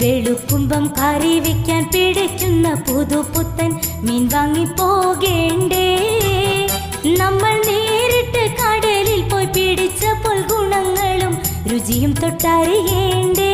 വെളുക്കുമ്പം കറി വെക്കാൻ പിടിക്കുന്ന പുതുപുത്തൻ മീൻ വാങ്ങി പോകേണ്ടേ. നമ്മൾ നേരിട്ട് കടലിൽ പോയി പിടിച്ചപ്പോൾ ഗുണങ്ങളും രുചിയും തൊട്ടറിയേണ്ടേ.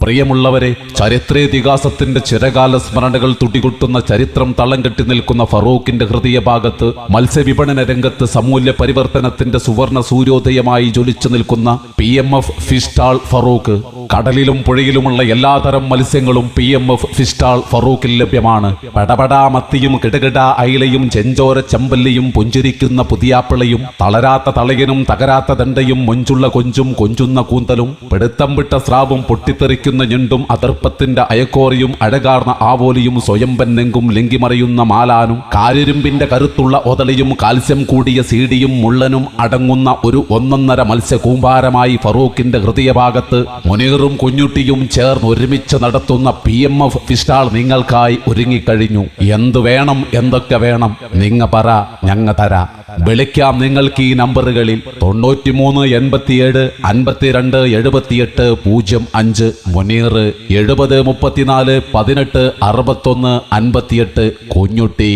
പ്രിയമുള്ളവരെ, ചരിത്രേതിഹാസത്തിന്റെ ചിരകാല സ്മരണകൾ തുടികൊട്ടുന്ന ചരിത്രം തളം കെട്ടി നിൽക്കുന്ന ഫറൂഖിന്റെ ഹൃദയഭാഗത്ത് മത്സ്യവിപണന രംഗത്ത് സമൂല്യ പരിവർത്തനത്തിന്റെ സുവർണ സൂര്യോദയമായി ജ്വലിച്ചു നിൽക്കുന്ന PMF ഫിഷ് സ്റ്റാൾ ഫറൂഖ്. കടലിലും പുഴയിലുമുള്ള എല്ലാതരം മത്സ്യങ്ങളും PMF ഫിഷ് സ്റ്റാൾ ഫറൂഖിൽ ലഭ്യമാണ്. പടപടാ മത്തിയും കിടകിട അയിലയും ചെഞ്ചോര ചെമ്പല്ലിയും പുഞ്ചിരിക്കുന്ന പുതിയാപ്പിളയും തളരാത്ത തളയനും തകരാത്ത ദണ്ടയും മൊഞ്ചുള്ള കൊഞ്ചും കൊഞ്ചുന്ന കൂന്തലും പിടുത്തം വിട്ട സ്രാവും പൊട്ടിത്തെറിക്കുന്ന ഞണ്ടും അതർപ്പത്തിന്റെ അയക്കോറിയും അഴകാർന്ന ആവോലിയും സ്വയംബൻ നെങ്കും ലെങ്കിമറിയുന്ന മാലാനും കാരിരുമ്പിന്റെ കരുത്തുള്ള ഒതളിയും കാൽസ്യം കൂടിയ സീഡിയും മുള്ളനും അടങ്ങുന്ന ഒരു ഒന്നൊന്നര മത്സ്യ കൂമ്പാരമായി ഫറൂഖിന്റെ ഹൃദയഭാഗത്ത് മുനീറും കുഞ്ഞുട്ടിയും ചേർന്ന് ഒരുമിച്ച് നടത്തുന്ന PMF ഫിഷ് സ്റ്റാൾ നിങ്ങൾക്കായി ഒരുങ്ങിക്കഴിഞ്ഞു. എന്തു വേണം, എന്തൊക്കെ വേണം, നിങ്ങ പറ, ഞങ്ങ തരാ. വിളിക്കാം നിങ്ങൾക്ക് ഈ നമ്പറുകളിൽ 93 87 52 78 05, മുനീർ 70 34 18 61 58, കുഞ്ഞുട്ടി.